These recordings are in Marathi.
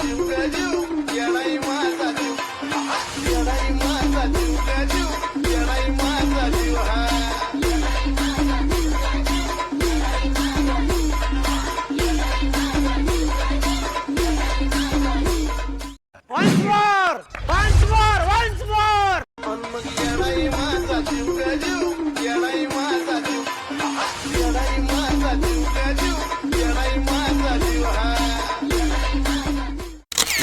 जीव ग जीव येडाई माझा जीव येडाई माझा जीव ग जीव येडाई माझा जीव हा Once more! Once more! Once more! पण मग येडाई माझा जीव ग जीव येडाई माझा जीव येडाई माझा जीव ग जीव येडाई माझा जीव हा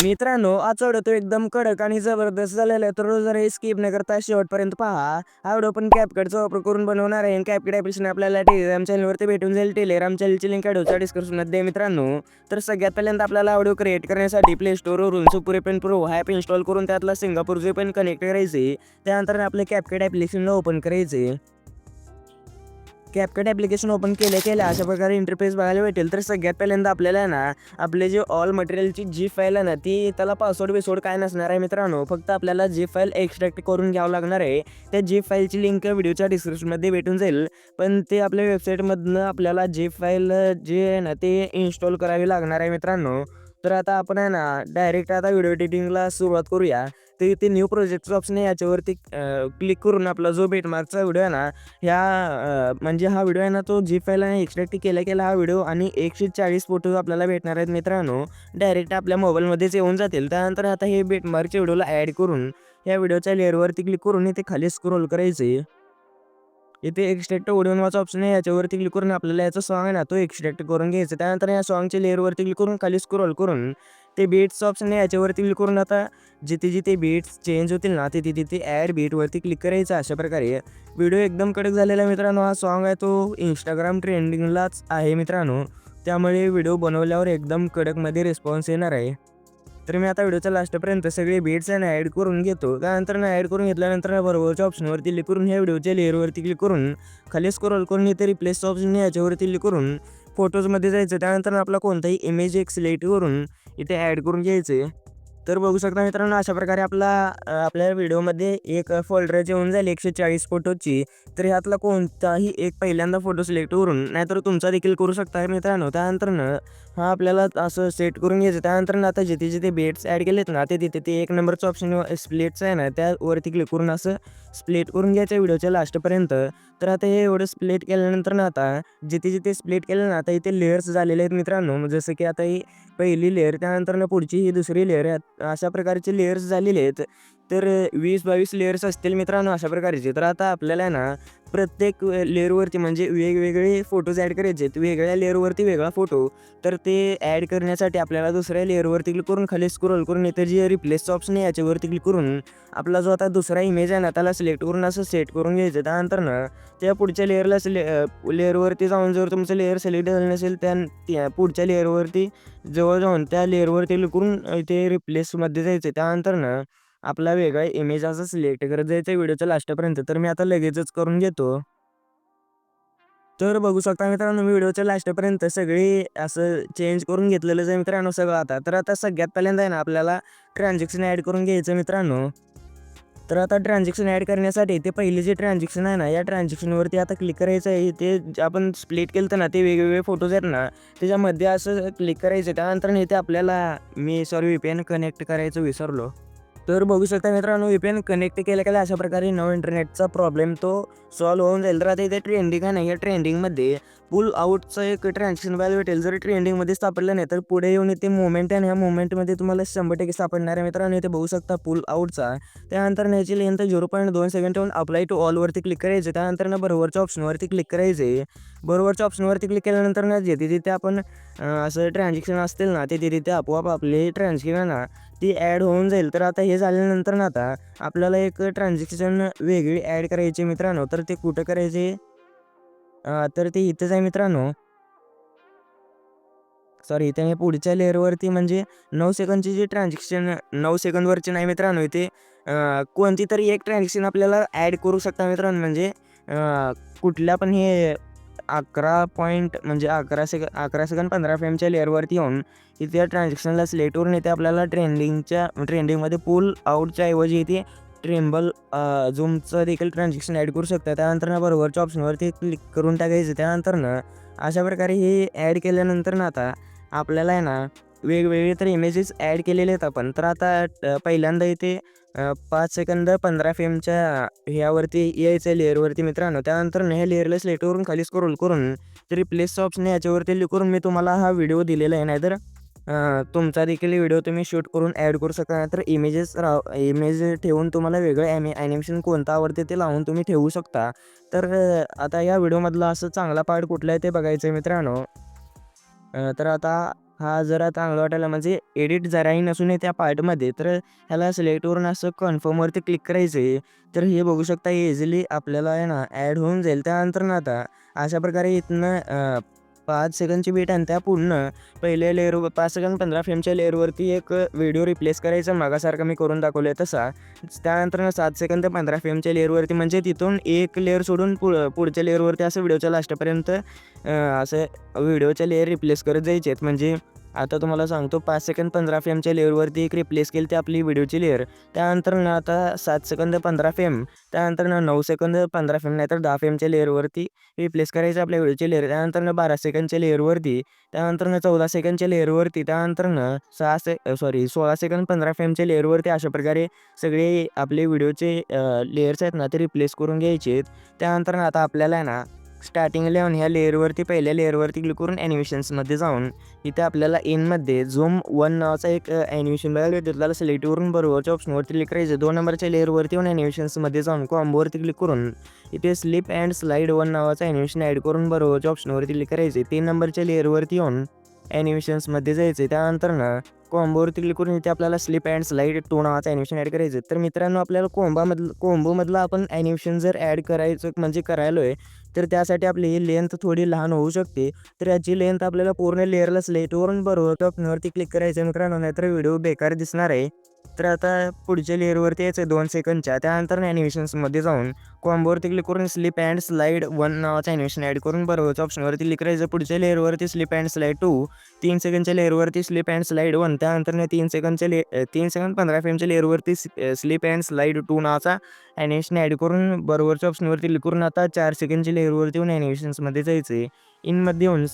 मित्रांनो, आजचा व्हिडिओ तो एकदम कडक आणि जबरदस्त झालेला आहे, तर जरा स्किप न करता शेवटपर्यंत पहा. हा व्हिडिओ पण कॅपकटचा वापर करून बनवणार आहे. कॅपकट ॲप्लिकेशन आपल्याला टेलिग्राम चॅनलवरती भेटून जाईल. टेलिग्राम चॅनलची लिंक व्हिडिओच्या डिस्क्रिप्शनमध्ये मित्रांनो. तर सगळ्यात पहिल्यांदा आपल्याला व्हिडिओ क्रिएट करण्यासाठी प्ले स्टोरवरून सुपुरी पेन प्रो हा ॲप इन्स्टॉल करून त्यातला सिंगापूरचे पेन कनेक्ट करायचे. त्यानंतर आपले कॅपकट ॲप्लिकेशनला ओपन करायचे. कॅपकट ॲप्लिकेशन ओपन केल्या अशा प्रकारे इंटरफेस बघायला भेटेल. तर सगळ्यात पहिल्यांदा आपल्याला ना आपले जे ऑल मटेरियलची जी फाईल आहे ना ती त्याला पासवर्ड बिसवर्ड काय नसणार आहे मित्रांनो. फक्त आपल्याला जी फाईल एक्स्ट्रॅक्ट करून घ्यावं लागणार आहे. त्या जी फाईलची लिंक व्हिडिओच्या डिस्क्रिप्शनमध्ये भेटून जाईल. पण ते आपल्या वेबसाईटमधनं आपल्याला जी फाईल जे आहे ना ते इन्स्टॉल करावी लागणार आहे मित्रांनो. तर आता आपण आहे ना डायरेक्ट आता व्हिडिओ एडिटिंगला सुरुवात करूया. तर इथे न्यू प्रोजेक्टचं ऑप्शन आहे, याच्यावरती क्लिक करून आपला जो बेटमार्कचा व्हिडिओ आहे ना म्हणजे हा व्हिडिओ आहे ना तो जी फाईल आहे एक्स्ट्रॅक्ट केला हा व्हिडिओ आणि 140 फोटो आपल्याला भेटणार आहेत मित्रांनो. डायरेक्ट आपल्या मोबाईलमध्येच येऊन जातील. त्यानंतर आता हे बेटमार्कच्या व्हिडिओला ॲड करून या व्हिडिओच्या लेअरवरती क्लिक करून इथे खाली स्क्रोल करायचे. इथे एक्स्ट्रॅक्ट ऑडिओ नावाचा ऑप्शन आहे, याच्यावरती क्लिक करून आपल्याला याचा सॉन्ग आहे ना तो एक्स्ट्रॅक्ट करून घ्यायचा. त्यानंतर या सॉन्गच्या लेअरवरती क्लिक करून खाली स्क्रोल करून ते बीट्सचं ऑप्शन आहे, याच्यावरती क्लिक करून आता जिथे जिथे बीट्स चेंज होतील ना तिथे तिथे ॲड बीटवरती क्लिक करायचं. अशा प्रकारे व्हिडिओ एकदम कडक झालेला आहे मित्रांनो. हा सॉन्ग आहे तो इंस्टाग्राम ट्रेंडिंगलाच आहे मित्रांनो, त्यामुळे व्हिडिओ बनवल्यावर एकदम कडकमध्ये रिस्पॉन्स येणार आहे. तर मी आता व्हिडिओच्या लास्टपर्यंत सगळे बीट्स आहे ना ॲड करून घेतो. त्यानंतर ॲड करून घेतल्यानंतर बरोबरच्या ऑप्शनवरती क्लिक करून ह्या व्हिडिओच्या लेअरवरती क्लिक करून खाली स्क्रोल करून इथे रिप्लेसचं ऑप्शन आहे, याच्यावरती क्लिक करून फोटोजमध्ये जायचं. त्यानंतर आपला कोणताही इमेज एक सिलेक्ट करून इथे ॲड करून घ्यायचे. तर बघू शकता मित्रांनो अशा प्रकारे आपल्या व्हिडिओमध्ये एक फोल्डरची येऊन जाईल 140 फोटोची. तर ह्यातला कोणताही एक पहिल्यांदा फोटो सिलेक्ट करून नाहीतर तुमचा देखील करू शकता मित्रांनो. त्यानंतर हा आपल्याला असं सेट करून घ्यायचं. त्यानंतर आता जिथे जिथे बेट्स ॲड केलेत ना ते तिथे ते एक नंबरचं ऑप्शन स्प्लिटचं आहे ना त्यावरती क्लिक करून असं स्प्लिट करून घ्यायचं व्हिडिओच्या लास्टपर्यंत. तर आता हे एवढं स्प्लिट केल्यानंतर ना आता जिथे जिथे स्प्लिट केलं ना आता इथे लेयर्स झालेले आहेत मित्रांनो. जसं की आता ही पहिली लेअर, त्यानंतर पुढची ही दुसरी लेअर आहे. अशा प्रकारचे लेयर्स झालेले आहेत. तर 20-22 लेयर्स असतील मित्रांनो अशा प्रकारचे. तर आता आपल्याला ना प्रत्येक लेअरवरती म्हणजे वेगवेगळे फोटोज ॲड करायचे आहेत. वेगळ्या लेअरवरती वेगळा फोटो. तर ते ॲड करण्यासाठी आपल्याला दुसऱ्या लेअरवरती क्लिक करून खाली स्क्रोल करून इथे जे रिप्लेसचं ऑप्शन आहे याच्यावरती क्लिक करून आपला जो आता दुसरा इमेज आहे ना त्याला सिलेक्ट करून असं सेट करून घ्यायचं. त्यानंतर त्या पुढच्या लेअरवरती जाऊन जर तुमचं लेअर सिलेक्ट झालं नसेल त्या पुढच्या लेअरवरती जवळ जाऊन त्या लेअरवरती क्लिक करून इथे रिप्लेसमध्ये जायचं. त्यानंतर आपला वेगळा इमेज असं सिलेक्ट करत जायचं व्हिडिओच्या लास्टपर्यंत. तर मी आता लगेचच करून घेतो. तर बघू शकता मित्रांनो व्हिडिओच्या लास्टपर्यंत सगळी असं चेंज करून घेतलेलंच आहे मित्रांनो सगळं आता. तर आता सगळ्यात पहिल्यांदा आहे ना आपल्याला ट्रान्झॅक्शन ॲड करून घ्यायचं मित्रांनो. तर आता ट्रान्झॅक्शन ॲड करण्यासाठी ते पहिले जे ट्रान्झॅक्शन आहे ना या ट्रान्झॅक्शनवरती आता क्लिक करायचं आहे. ते आपण स्प्लिट केलं ना ते वेगवेगळे फोटोज आहेत ना त्याच्यामध्ये असं क्लिक करायचं. त्यानंतर इथे आपल्याला VPN कनेक्ट करायचं विसरलो. तर बघू शकता मित्रांनो VPN कनेक्ट केल्या अशा प्रकारे नवा इंटरनेटचा प्रॉब्लेम तो सॉल्व्ह होऊन जाईल. तर आता इथे ट्रेंडिंग आहे ना या ट्रेंडिंगमध्ये पुल आउटचं एक ट्रान्झॅक्शन व्हॅल्यू भेटेल. जर ट्रेंडिंगमध्ये सापडलं नाही तर पुढे येऊन इथे मोमेंट आहे ना ह्या मोमेंटमध्ये तुम्हाला 100% सापडणार आहे मित्रांनो. इथे बघू शकता पुल आउटचा. त्यानंतर याची लेंथ 0.2 सेकंड ठेवून अप्लाय टू ऑलवरती क्लिक करायचे. त्यानंतर बरोबरच्या ऑप्शनवरती क्लिक करायचे. बरोबरच्या ऑप्शनवरती क्लिक केल्यानंतर जिथे जिथे आपण असं ट्रान्झॅक्शन असतील ना ते तिथे आपोआप आपले ट्रान्झॅक्शन ना ती ॲड होऊन जाईल. तर आता हे झाल्यानंतर ना आता आपल्याला एक ट्रान्झॅक्शन वेगळी ॲड करायची मित्रांनो. तर ते कुठं करायचे तर ते इथंच आहे मित्रांनो. सॉरी इथे मी पुढच्या लेअरवरती म्हणजे 9 सेकंदची जी ट्रान्झॅक्शन 9 सेकंदवरची नाही मित्रांनो. इथे कोणती तरी एक ट्रान्झॅक्शन आपल्याला ॲड करू शकता मित्रांनो. म्हणजे कुठल्या पण हे 11 पॉईंट म्हणजे 11 सेकंद 15 फ्रेमच्या लेअरवरती येऊन इथे या ट्रान्झॅक्शनला सिलेक्ट करून इथे आपल्याला ट्रेंडिंगमध्ये पुल आउटच्या ऐवजी इथे ट्रेम्बल झूमचं देखील ट्रान्झॅक्शन ॲड करू शकता. त्यानंतर बरोबरच्या ऑप्शनवरती क्लिक करून टाकायचं. त्यानंतर अशा प्रकारे हे ॲड केल्यानंतर आता आपल्याला आहे ना वेगवेगळे तर इमेजेस ॲड केलेले आहेत आपण. तर आता पहिल्यांदा इथे 5 सेकंद 15 फ्रेमच्या ह्यावरती यायचं लेअरवरती मित्रांनो. त्यानंतर ह्या लेअरला सिलेक्टवरून खाली स्क्रोल करून ते रिप्लेसचं ऑप्शन आहे याच्यावरती क्लिक करून मी तुम्हाला हा व्हिडिओ दिलेला आहे. नाहीतर तुमचा देखील व्हिडिओ तुम्ही शूट करून ॲड करू शकता. नाहीतर इमेज ठेवून तुम्हाला वेगळं ॲनिमेशन कोणतं आवडते ते लावून तुम्ही ठेवू शकता. तर आता या व्हिडिओमधला असं चांगला पार्ट कुठला आहे ते बघायचं आहे मित्रांनो. तर आता हा जरा चांगला वाटायला म्हणजे एडिट जराही नसून नये त्या पार्टमध्ये, तर ह्याला सिलेक्ट करून असं कन्फर्मवरती क्लिक करायचं आहे. तर हे बघू शकता इझिली आपल्याला आहे ना ॲड होऊन जाईल. त्यानंतर ना आता अशा प्रकारे इथनं 5 सेकंदची बीट आणि त्या पूर्ण पहिल्या लेअरवर 5 सेकंद 15 फ्रेमच्या लेअरवरती एक व्हिडिओ रिप्लेस करायचा मागासारखा मी करून दाखवलं आहे तसा. त्यानंतर 7 सेकंद 15 फ्रेमच्या लेअरवरती म्हणजे तिथून एक लेअर सोडून पुढच्या लेअरवरती असं व्हिडिओच्या लास्टपर्यंत असं व्हिडिओच्या लेअर रिप्लेस करत जायचे आहेत. म्हणजे आता तुम्हाला सांगतो 5 सेकंद 15 फ्रेमच्या लेअरवरती एक रिप्लेस केली ती आपली व्हिडिओची लेअर. त्यानंतर ना आता 7 सेकंद 15 फ्रेम, त्यानंतर 9 सेकंद 15 फ्रेम नाहीतर 10 फ्रेमच्या लेअरवरती रिप्लेस करायचं आपल्या व्हिडिओची लेअर. त्यानंतर 12 सेकंडच्या लेअरवरती, त्यानंतर 14 सेकंडच्या लेअरवरती, त्यानंतर 16 सेकंद 15 फ्रेमच्या लेअरवरती अशा प्रकारे सगळे आपले व्हिडिओचे लेयर्स आहेत ना ते रिप्लेस करून घ्यायचे आहेत. त्यानंतर आता आपल्याला आहे ना स्टार्टिंगला ह्या लेअरवरती पहिल्या लेअरवरती क्लिक करून ॲनिमेशन्समध्ये जाऊन इथे आपल्याला इनमध्ये झूम 1 नावाचा एक ॲनिमेशन बघायला भेटेल. त्याला सिलेक्ट करून बरोबरच्या ऑप्शनवरती क्लिक करायचं. 2 नंबरच्या लेअरवरती येऊन ॲनिमेशन्समध्ये जाऊन कॉम्बोवरती क्लिक करून इथे स्लिप अँड स्लाईड 1 नावाचं ॲनिमेशन ॲड करून बरोबरच्या ऑप्शनवरती क्लिक करायचे. 3 नंबरच्या लेअरवरती येऊन ॲनिमेशन्समध्ये जायचं. त्यानंतर कॉम्बोवरती क्लिक करून इथे आपल्याला स्लिप अँड स्लाईड 2 नावाचं ॲनिमेशन ॲड करायचं. तर मित्रांनो आपल्याला कोम्बोमधलं आपण ॲनिमेशन जर ॲड करायचं म्हणजे करायलो आहे तर त्यासाठी आपली लेंथ थोडी लहान होऊ शकते. तर याची लेंथ आपल्याला पूर्ण लेअरला सिलेक्ट करून बरोबरच्या ऑप्शनवरती क्लिक करायचं मित्रांनो, नाहीतर व्हिडिओ बेकार दिसणार आहे. तर आता पुढच्या लेअरवरती यायचं 2 सेकंदच्या. त्यानंतर ॲनिमेशन्समध्ये जाऊन कॉम्बोवरती क्लिक करून स्लिप अँड स्लाईड 1 नावाचं ॲनिमेशन ॲड करून बरोबरच्या ऑप्शनवरती क्लिक करायचं. पुढच्या लेअरवरती स्लिप अँड स्लाईड 2, 3 सेकंडच्या लेअरवरती स्लिप अँड स्लाईड 1, त्यानंतर 3 सेकंद 15 फ्रेमच्या लेअरवरती स्लिप अँड स्लाईड 2 नावाचा ॲनिमेशन ॲड करून बरोबरच्या ऑप्शनवरती क्लिक करून आता 4 सेकंडच्या लेअरवरती येऊन ॲनिमेशन्समध्ये जायचं आहे. इनमध्ये येऊन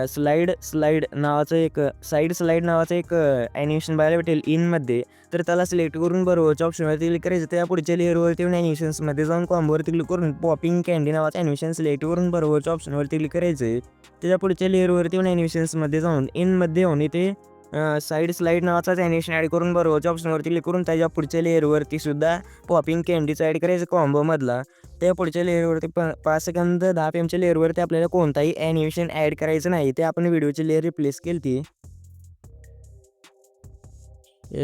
स्लाईड नावाचं एक स्लाईड नावाचं एक ॲनिमेशन बघायला भेटेल इनमध्ये. तर त्याला सिलेक्ट करून बरोबरच्या ऑप्शनवरती क्लिक करायचं. त्या पुढच्या लेअरवरती येऊन ॲनिमेशन्समध्ये जाऊन कॉम्बोवरती क्लिक करून पॉपिंग कँडी नावाचं ॲनिमेशन सिलेक्ट करून बरोबरच्या ऑप्शनवरती क्लिक करायचं. त्याच्या पुढच्या लेअरवरती येऊन ॲनिमेशन्समध्ये जाऊन इनमध्ये येऊन इथे स्लाईड नावाचाच ॲनिमेशन ॲड करून बरोबरच्या ऑप्शनवरती क्लिक करून त्याच्या पुढच्या लेअरवरती सुद्धा पॉपिंग कँडीचं ॲड करायचं कॉम्बोमधला. त्या पुढच्या लेअरवरती 5 सेकंद 10 फ्रेमच्या लेअरवरती आपल्याला कोणताही ॲनिमेशन ॲड करायचं नाही. ते आपण व्हिडिओची लेअर रिप्लेस केली ती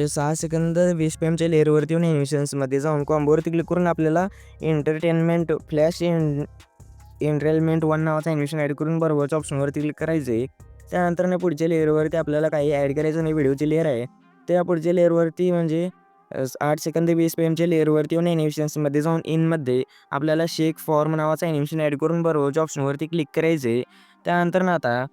6 सेकंद 20 फ्रेमच्या लेअरवरती येऊन ॲनिमेशन्समध्ये जाऊन कॉम्बोवरती क्लिक करून आपल्याला एंटरटेनमेंट फ्लॅश एंटरटेनमेंट 1 नावाचं ॲनिमेशन ॲड करून बरोबरच्या ऑप्शनवरती क्लिक करायचं आहे. त्यानंतर पुढच्या लेअरवरती आपल्याला काही ॲड करायचं नाही, व्हिडिओची लेअर आहे. त्या पुढच्या लेअरवरती म्हणजे 8 सेकंद 20 फ्रेमच्या लेअरवरती येऊन ॲनिमेशन्समध्ये जाऊन इनमध्ये आपल्याला शेक फॉर्म नावाचं ॲनिमेशन ॲड करून बरोबरच्या ऑप्शनवरती क्लिक करायचे. त्यानंतर आता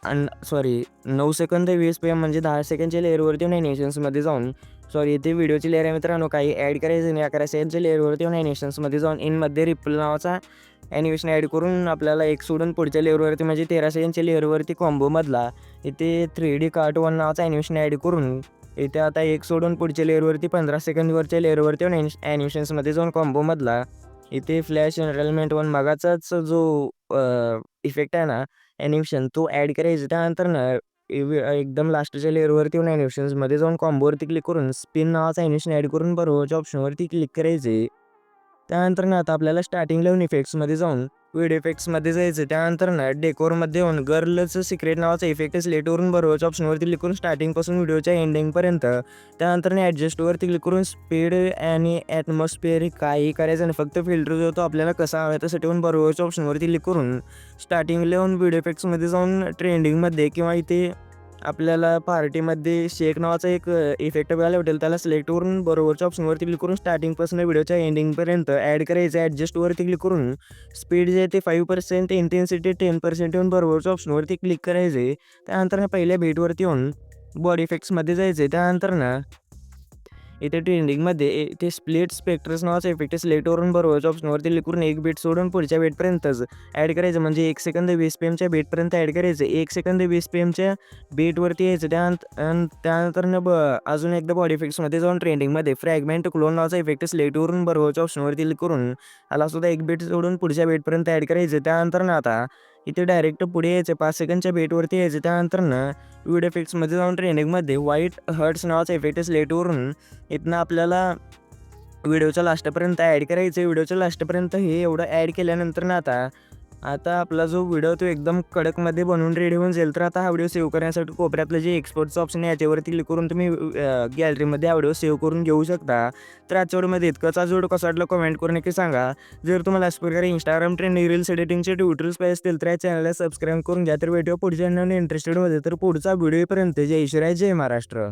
9 सेकंद 20 फ्रेम म्हणजे 10 सेकंडच्या लेअरवरती येऊन ॲनिमेशन्समध्ये जाऊन इथे व्हिडिओची लेअर आहे मित्रांनो, काही ॲड करायचं नाही. 11 सेकंडच्या लेअरवरती येऊन ॲनिमेशन्समध्ये जाऊन इनमध्ये रिपल नावाचा ॲनिमेशन ॲड करून आपल्याला एक सोडून पुढच्या लेअरवरती म्हणजे 13 सेकंडच्या लेअरवरती कॉम्बोमधला इथे 3D कार्टून नावाचं ॲनिमेशन ॲड करून इथे आता एक सोडून पुढच्या लेअरवरती 15 सेकंडवरच्या लेअरवरती येऊन ॲनिमेशन्समध्ये जाऊन कॉम्बोमधला इथे फ्लॅश एंटरटेनमेंट 1 मागाचाच जो इफेक्ट आहे ना ॲनिमेशन तो ॲड करायचा. त्यानंतर एकदम लास्टच्या लेअरवरती येऊन ॲनिमेशन्समध्ये जाऊन कॉम्बोवरती क्लिक करून स्पिन नावाचं ॲनिमेशन ॲड करून बरोबरच्या ऑप्शनवरती क्लिक करायचे. त्यानंतर आता आपल्याला स्टार्टिंगला येऊन इफेक्ट्समध्ये जाऊन व्हिडिओ इफेक्ट्समध्ये जायचं. त्यानंतर डेकोरमध्ये येऊन गर्लचं सिक्रेट नावाचा इफेक्ट सिलेक्ट करून बरोबरच्या ऑप्शनवरती क्लिक करून स्टार्टिंगपासून व्हिडिओच्या एंडिंगपर्यंत, त्यानंतर ॲडजस्टवरती क्लिक करून स्पीड आणि ॲटमॉस्फिअर काही करायचं आणि फक्त फिल्टर जो तो आपल्याला कसा हवा तसं ठेवून बरोबरच्या ऑप्शनवरती क्लिक करून स्टार्टिंगला येऊन व्हिडिओ इफेक्ट्समध्ये जाऊन ट्रेंडिंगमध्ये किंवा इथे आपल्याला पार्टीमध्ये शेक नावाचा एक इफेक्ट बघायला भेटेल. त्याला सिलेक्ट करून बरोबरच्या ऑप्शनवरती क्लिक करून स्टार्टिंगपासून व्हिडिओच्या एंडिंगपर्यंत ॲड करायचं. ॲडजस्टवरती क्लिक करून स्पीड जे आहे ते 5%, इंटेन्सिटी 10% येऊन बरोबरच्या ऑप्शनवरती क्लिक करायचे. त्यानंतर पहिल्या बीटवरती येऊन बॉडी इफेक्ट्समध्ये जायचे. त्यानंतर इथे ट्रेंडिंगमध्ये इथे स्प्लिट स्पेक्ट्रस नावाचा इफेक्ट सिलेक्टवरून बरोबरच्या ऑप्शनवरती क्लिक करून एक बीट सोडून पुढच्या बीटपर्यंतच ॲड करायचं. म्हणजे 1 सेकंद 20 PM बीटपर्यंत ॲड करायचं. 1 सेकंद 20 PM बीटवरती यायचं. त्यानंतर अजून एकदा बॉडी इफेक्ट्समध्ये जाऊन ट्रेंडिंगमध्ये फ्रॅगमेंट क्लोन नावाचा इफेक्ट सिलेक्टवरून बरोबरच्या ऑप्शनवरती क्लिक करून आला सुद्धा एक बीट सोडून पुढच्या बीटपर्यंत ॲड करायचं. त्यानंतर आता इथे डायरेक्ट पुढे यायचं 5 सेकंडच्या बीटवरती यायचं. त्यानंतर व्हिडिओ इफेक्ट्समध्ये जाऊन ट्रेंडिंगमध्ये व्हाईट हर्ट्स नावाचा इफेक्ट सिलेक्टवरून इथनं आपल्याला व्हिडिओच्या लास्टपर्यंत ॲड करायचं. व्हिडिओच्या लास्टपर्यंत हे एवढं ॲड केल्यानंतर आता आपला जो व्हिडिओ तो एकदम कडकमध्ये बनवून रेडी होऊन जाईल. तर आता हा व्हिडिओ सेव्ह करण्यासाठी कोपऱ्यातलं जे एक्सपोर्टचं ऑप्शन आहे याच्यावरती क्लिक करून तुम्ही गॅलरीमध्ये हा व्हिडिओ सेव्ह करून घेऊ शकता. तर आजच्या व्हिडिओमध्ये इतकंच. आज व्हिडिओ कसा वाटला कमेंट करून नक्की सांगा. जर तुम्हाला अशा प्रकारे इंस्टाग्राम ट्रेंड रील्स एडिटिंगचे ट्युटोरियल्स पाहिजे असतील तर या चॅनलला सबस्क्राईब करून घ्या. तर व्हिडिओ पुढच्या इंटरेस्टेड होते तर पुढचा व्हिडिओपर्यंत जय शिवराय जय महाराष्ट्र.